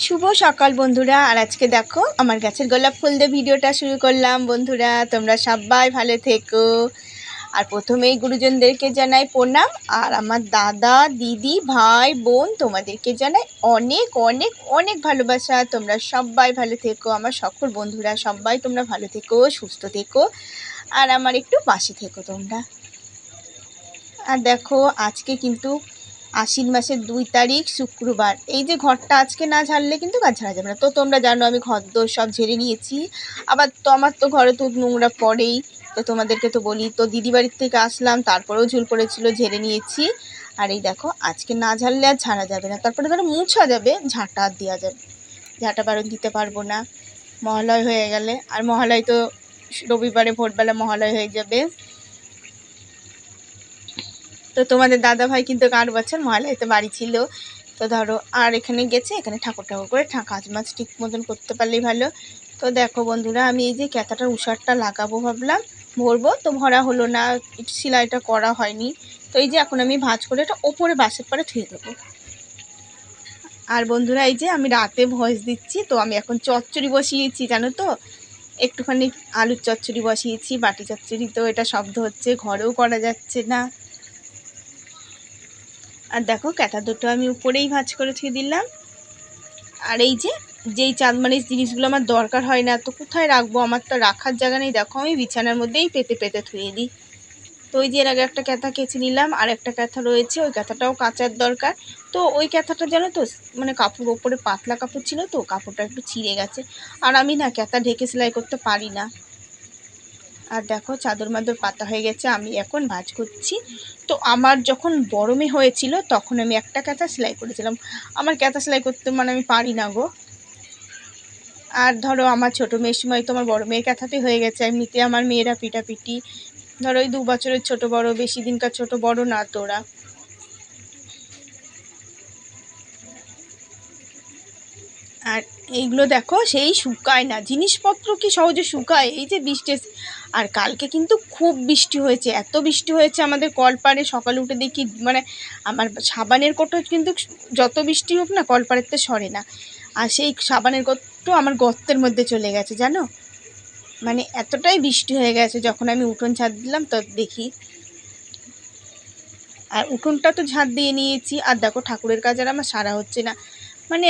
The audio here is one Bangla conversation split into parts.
শুভ সকাল বন্ধুরা। আর আজকে দেখো আমার গাছের গোলাপ ফুল দিয়ে ভিডিওটা শুরু করলাম। বন্ধুরা তোমরা সবাই ভালো থেকো। আর প্রথমেই গুরুজনদেরকে জানাই প্রণাম। আর আমার দাদা দিদি ভাই বোন তোমাদেরকে জানাই অনেক অনেক অনেক ভালোবাসা। তোমরা সবাই ভালো থেকো, আমার সকল বন্ধুরা সবাই তোমরা ভালো থেকো, সুস্থ থেকো, আর আমার একটু পাশে থেকো তোমরা। আর দেখো আজকে কিন্তু আশ্বিন মাসের 2 তারিখ শুক্রবার। এই যে ঘরটা আজকে না ঝাড়লে কিন্তু কাজ ঝাড়া যাবে না। তো তোমরা জানো আমি ঘর দোর সব ঝেড়ে নিয়েছি। আবার তো আমার তো ঘরে তো নোংরা পড়েই, তো তোমাদেরকে তো বলি। তো দিদি বাড়ির থেকে আসলাম, তারপরেও ঝুল পড়েছিল, ঝেড়ে নিয়েছি। আর এই দেখো আজকে না ঝাড়লে আর ঝাড়া যাবে না। তারপরে ধরো মুছা যাবে, ঝাঁটা আর দেওয়া যাবে, ঝাঁটা বারণ দিতে পারবো না মহালয় হয়ে গেলে। আর মহালয় তো রবিবারে ভোরবেলা মহালয় হয়ে যাবে। তো তোমাদের দাদা ভাই কিন্তু 8 বছর মহালয়াতে বাড়ি ছিল। তো ধরো আর এখানে গেছে, এখানে ঠাকুর করে কাজ মাছ ঠিক মতন করতে পারলেই ভালো। তো দেখো বন্ধুরা আমি এই যে ক্যাথাটার উষারটা লাগাবো ভাবলাম, ভরবো, তো ভরা হলো না, সেলাইটা করা হয়নি। তো এই যে এখন আমি ভাঁজ করে এটা ওপরে বাঁশের পরে ধুয়ে দেবো। আর বন্ধুরা এই যে আমি রাতে ভয়েস দিচ্ছি, তো আমি এখন চচ্চড়ি বসিয়েছি জানো তো, একটুখানি আলুর চচ্চড়ি বসিয়েছি, বাটি চচ্চড়ি। তো এটা শব্দ হচ্ছে, ঘরেও করা যাচ্ছে না। আর দেখো ক্যাথা দুটো আমি উপরেই ভাঁজ করে ধুয়ে দিলাম। আর এই যে যেই চাঁদমানির জিনিসগুলো আমার দরকার হয় না, তো কোথায় রাখবো, আমার তো রাখার জায়গা নেই। দেখো আমি বিছানার মধ্যেই পেতে পেতে ধুয়ে দিই। তো ওই যে এর আগে একটা ক্যাথা কেচে নিলাম, আর একটা ক্যাথা রয়েছে, ওই ক্যাথাটাও কাচার দরকার। তো ওই ক্যাথাটা জানো তো মানে কাপড় ওপরে পাতলা কাপড় ছিল, তো কাপড়টা একটু ছিঁড়ে গেছে। আর আমি না ক্যাথা ঢেকে সেলাই করতে পারি না। আর দেখো চাদর মাদর পাতা হয়ে গেছে, আমি এখন ভাঁজ করছি। তো আমার যখন বড় মেয়ে হয়েছিল তখন আমি একটা কাঁথা সেলাই করেছিলাম। আমার কাঁথা সেলাই করতে মানে আমি পারি না গো। আর ধরো আমার ছোটো মেয়ের সময় তো আমার বড় মেয়ের কাঁথাতে হয়ে গেছে। এমনিতে আমার মেয়েরা পিটাপিটি, ধরো ওই 2 বছরের ছোট বড়, বেশি দিনকার ছোট বড় না তোরা। আর এইগুলো দেখো সেই শুকায় না, জিনিসপত্র কি সহজে শুকায়, এই যে বৃষ্টি। আর কালকে কিন্তু খুব বৃষ্টি হয়েছে, এত বৃষ্টি হয়েছে আমাদের কলপাড়ে। সকালে উঠে দেখি মানে আমার সাবানের কোটো কিন্তু যত বৃষ্টি হোক না কলপাড়েতে সরে না। আর সেই সাবানের কোটো আমার গর্তের মধ্যে চলে গেছে জানো, মানে এতটাই বৃষ্টি হয়ে গেছে। যখন আমি উঠোন ঝাড় দিলাম তো দেখি, আর উঠোনটা তো ঝাড় দিয়ে নিয়েছি। আর দেখো ঠাকুরের কাজ আর আমার সারা হচ্ছে না, মানে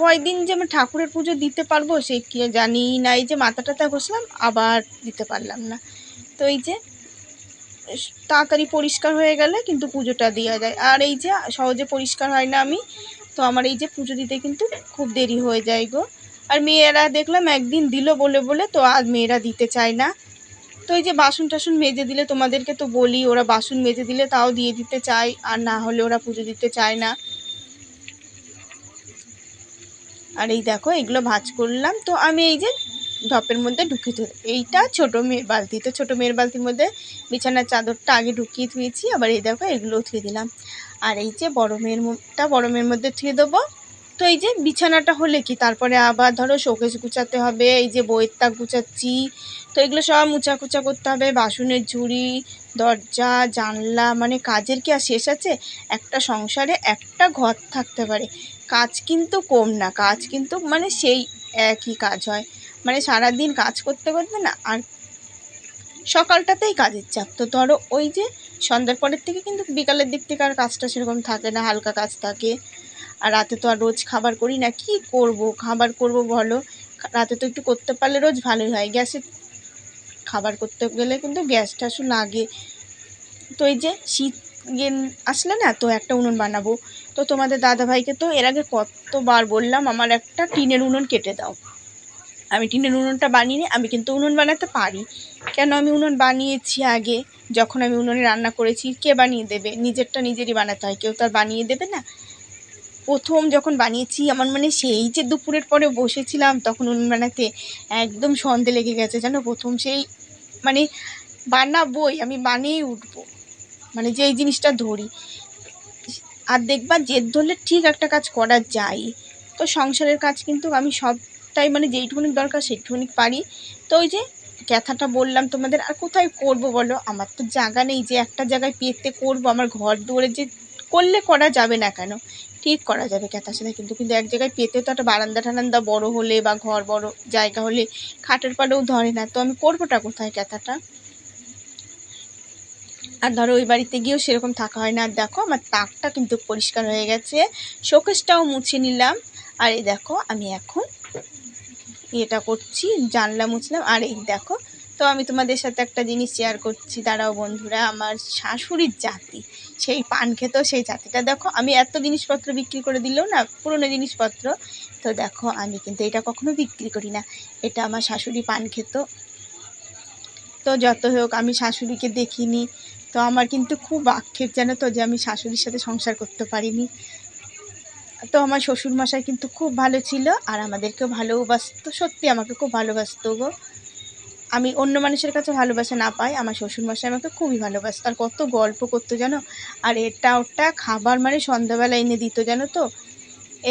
কয়দিন যে আমি ঠাকুরের পুজো দিতে পারবো সে কি জানি না। এই যে মাথা টাথা ঘষলাম, আবার দিতে পারলাম না। তো এই যে তাড়াতাড়ি পরিষ্কার হয়ে গেলে কিন্তু পুজোটা দেওয়া যায়। আর এই যে সহজে পরিষ্কার হয় না আমি, তো আমার এই যে পুজো দিতে কিন্তু খুব দেরি হয়ে যায় গো। আর মেয়েরা দেখলাম একদিন দিল বলে বলে, তো আজ মেয়েরা দিতে চায় না। তো এই যে বাসন টাসন মেজে দিলে, তোমাদেরকে তো বলি, ওরা বাসন মেজে দিলে তাও দিয়ে দিতে চায়, আর না হলে ওরা পুজো দিতে চায় না। আর এই দেখো এগুলো ভাঁজ করলাম, তো আমি এই যে ঢপের মধ্যে ঢুকিয়ে ধুই। এইটা ছোটো মেয়ের বালতি, তো ছোটো মেয়ের বালতির মধ্যে বিছানার চাদরটা আগে ঢুকিয়ে ধুয়েছি। আবার এই দেখো এগুলোও ধুয়ে দিলাম। আর এই যে বড় মেয়ের মধ্যে ধুয়ে দেবো। তো এই যে বিছানাটা হলে কি তারপরে আবার ধরো শোকেস গুছাতে হবে, এই যে বইয়ের তাক গুছাচ্ছি, তো এগুলো সব মুছা করতে হবে। বাসনের ঝুড়ি, দরজা জানলা, মানে কাজের কি আর শেষ আছে? একটা সংসারে একটা ঘর থাকতে পারে, কাজ কিন্তু কম না, কাজ কিন্তু মানে সেই একই কাজ হয়। মানে সারাদিন কাজ করতে করতে না, আর সকালটাতেই কাজের চাপ। তো ধরো ওই যে সন্ধ্যার পরের থেকে কিন্তু বিকালের দিক থেকে আর কাজটা সেরকম থাকে না, হালকা কাজ থাকে। আর রাতে তো আর রোজ খাবার করি না, কি করব, খাবার করব বলো? রাতে তো একটু করতে পারলে রোজ ভালোই হয়। গ্যাসে খাবার করতে গেলে কিন্তু গ্যাস ট্যাসও লাগে। তো এই যে শীত আসলে না, তো একটা উনুন বানাবো। তো তোমাদের দাদাভাইকে তো এর আগে কতবার বললাম আমার একটা টিনের উনুন কেটে দাও। আমি টিনের উনুনটা বানিয়ে, আমি কিন্তু উনুন বানাতে পারি, কেন আমি উনুন বানিয়েছি আগে, যখন আমি উনুনে রান্না করেছি। কে বানিয়ে দেবে? নিজেরটা নিজেরই বানাতে হয়, কেউ তো আর বানিয়ে দেবে না। প্রথম যখন বানিয়েছি আমার মানে সেই যে দুপুরের পরে বসেছিলাম তখন উনুন বানাতে, একদম সন্ধে লেগে গেছে জানো। প্রথম সেই মানে বানাবোই, আমি বানিয়েই উঠবো, মানে যে এই জিনিসটা ধরি। আর দেখবা জেদ ধরলে ঠিক একটা কাজ করা যায়। তো সংসারের কাজ কিন্তু আমি সবটাই মানে যেইটুকুনি দরকার সেইটুকুনি পারি। তো ওই যে ক্যাথাটা বললাম তোমাদের, আর কোথায় করব বলো? আমার তো জায়গা নেই যে একটা জায়গায় পেতে করব। আমার ঘর দুয়ারে যে করলে করা যাবে না কেন, ঠিক করা যাবে ক্যাথার সাথে, কিন্তু কিন্তু এক জায়গায় পেতে তো একটা বারান্দা টারান্দা বড় হলে বা ঘর বড় জায়গা হলে খাটের পাড়েও ধরে না, তো আমি করবোটা কোথায় ক্যাথাটা। আর ধরো ওই বাড়িতে গিয়েও সেরকম থাকা হয় না। আর দেখো আমার তাকটা কিন্তু পরিষ্কার হয়ে গেছে, শোকেসটাও মুছে নিলাম। আর এই দেখো আমি এখন এটা করছি, জানলা মুছলাম। আর এই দেখো, তো আমি তোমাদের সাথে একটা জিনিস শেয়ার করছি, দাঁড়াও বন্ধুরা। আমার শাশুড়ির জাতি, সেই পান খেত সেই জাতিটা দেখো। আমি এত জিনিসপত্র বিক্রি করে দিলেও না, পুরনো জিনিসপত্র, তো দেখো আমি কিন্তু এটা কখনো বিক্রি করি না। এটা আমার শাশুড়ি পান খেত। তো যত হোক আমি শাশুড়িকে দেখিনি, তো আমার কিন্তু খুব আক্ষেপ জানো তো, যে আমি শাশুড়ির সাথে সংসার করতে পারিনি। তো আমার শ্বশুরমশাই কিন্তু খুব ভালো ছিল, আর আমাদেরকেও ভালোবাসতো, সত্যি আমাকে খুব ভালোবাসতো গো। আমি অন্য মানুষের কাছে ভালোবাসা না পাই, আমার শ্বশুরমশাই আমাকে খুবই ভালোবাসতো। আর কত গল্প করতো জানো, আর এটা ওটা খাবার মানে সন্ধ্যাবেলা এনে দিত জানো তো।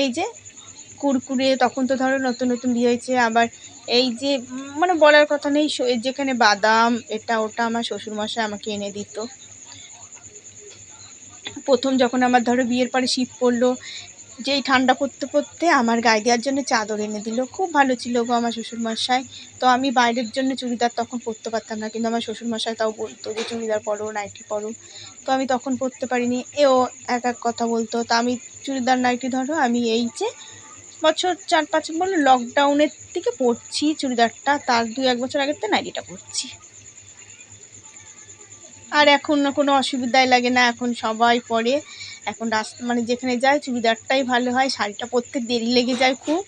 এই যে কুরকুরে, তখন তো ধরো নতুন নতুন বিয়ে হয়েছে, আবার এই যে মানে বলার কথা নেই, যেখানে বাদাম এটা ওটা আমার শ্বশুরমশাই আমাকে এনে দিত। প্রথম যখন আমার ধরো বিয়ের পরে শীত পড়লো, যেই ঠান্ডা পড়তে পড়তে আমার গায়ে দেওয়ার জন্য চাদর এনে দিল, খুব ভালো ছিল গো আমার শ্বশুরমশাই। তো আমি বাইরের জন্য চুড়িদার তখন পরতে পারতাম না, কিন্তু আমার শ্বশুরমশাই তাও বলতো যে চুড়িদার পরো, নাইটি পরো। তো আমি তখন পরতে পারিনি, এও এক এক কথা বলতো। তা আমি চুড়িদার নাইটি ধরো আমি এই যে বছর 4-5 বললো লকডাউনের থেকে পরছি চুড়িদারটা, তার 2-1 বছর আগের থেকে নাইটিটা পরছি। আর এখন কোনো অসুবিধাই লাগে না, এখন সবাই পরে। এখন রাস্তা মানে যেখানে যায় চুড়িদারটাই ভালো হয়, শাড়িটা পরতে দেরি লেগে যায়, খুব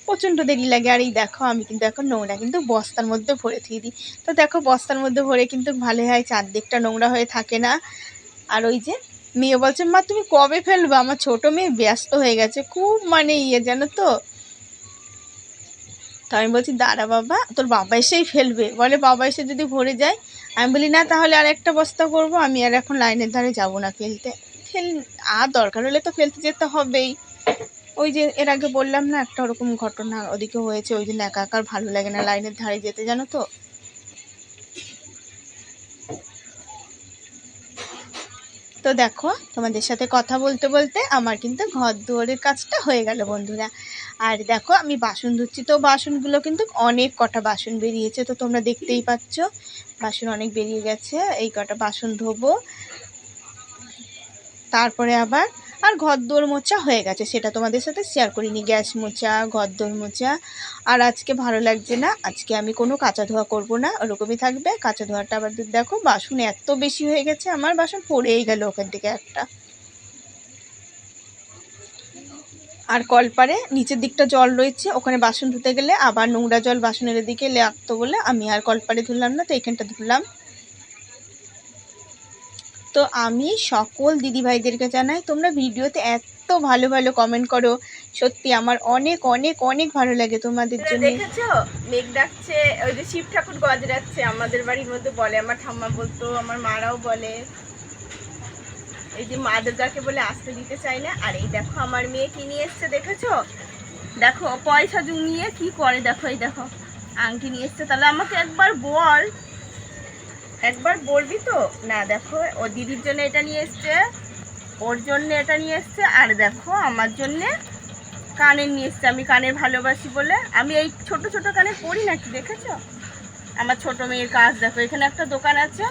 প্রচণ্ড দেরি লাগে। আর এই দেখো আমি কিন্তু এখন নোংরা কিন্তু বস্তার মধ্যে ভরে থুয়ে দিই। তো দেখো বস্তার মধ্যে ভরে কিন্তু ভালো হয়, চারদিকটা নোংরা হয়ে থাকে না। আর ওই যে মেয়ে বলছে, মা তুমি কবে ফেলবে? আমার ছোটো মেয়ে ব্যস্ত হয়ে গেছে খুব, মানে জানো তো। তো আমি বলছি দাঁড়া বাবা, তোর বাবা এসেই ফেলবে। বলে বাবা এসে যদি ভরে যায়, আমি বলি না তাহলে আর একটা বস্তা করবো, আমি আর এখন লাইনের ধারে যাব না ফেলতে। আর দরকার হলে তো ফেলতে যেতে হবেই। ওই যে এর আগে বললাম না একটা ওরকম ঘটনা ওদিকে হয়েছে, ওই জন্য একা একা ভালো লাগে না লাইনের ধারে যেতে জানো তো। তো দেখো তোমাদের সাথে কথা বলতে বলতে আমার কিন্তু ঘর দুয়ারের কাজটা হয়ে গেল বন্ধুরা। আর দেখো আমি বাসন ধুচ্ছি, তো বাসনগুলো কিন্তু অনেক কটা বাসন বেরিয়েছে, তো তোমরা দেখতেই পাচ্ছ বাসন অনেক বেরিয়ে গেছে। এই কটা বাসন ধোবো, তারপরে আবার আর ঘরদোর মোছা হয়ে গেছে, সেটা তোমাদের সাথে শেয়ার করিনি, গ্যাস মোছা, ঘরদোর মোছা। আর আজকে ভালো লাগছে না, আজকে আমি কোনো কাঁচা ধোয়া করবো না, ওরকমই থাকবে। কাঁচা ধোয়াটা আবার দেখো বাসন এত বেশি হয়ে গেছে, আমার বাসন পড়েই গেল ওখান থেকে একটা। আর কলপারে নিচের দিকটা জল রয়েছে, ওখানে বাসন ধুতে গেলে আবার নোংরা জল বাসনের দিকে লাগতো বলে আমি আর কলপারে ধুলাম না, তো এখানটা ধুলাম। তো আমি সকল দিদিভাইদেরকে জানাই তোমরা ভিডিওতে এত ভালো ভালো কমেন্ট করো, সত্যি আমার অনেক অনেক অনেক ভালো লাগে তোমাদের জন্য। দেখেছো মেঘ ডাকছে, ওই যে শিব ঠাকুর গজরাচ্ছে আমাদের বাড়ির মধ্যে বলে, আমার ঠাম্মা বলতো, আমার মারাও বলে। এই যে মা দুর্গাকে বলে আসতে দিতে চাই না। আর এই দেখো আমার মেয়ে কি নিয়ে এসছে দেখেছো, দেখো পয়সা জমিয়ে কি করে, দেখো এই দেখো আংটি নিয়ে এসছে। তাহলে আমাকে একবার বল, একবার বলবি তো না। দেখো ও দিদির জন্য এটা নিয়ে এসছে, ওর জন্য এটা নিয়ে এসছে, আর দেখো আমার জন্যে কানের নিয়ে এসছে। আমি কানের ভালোবাসি বলে আমি এই ছোট ছোট কানে পরি নাকি, দেখেছো আমার ছোট মেয়ের কাজ। দেখো এখানে একটা দোকান আছে,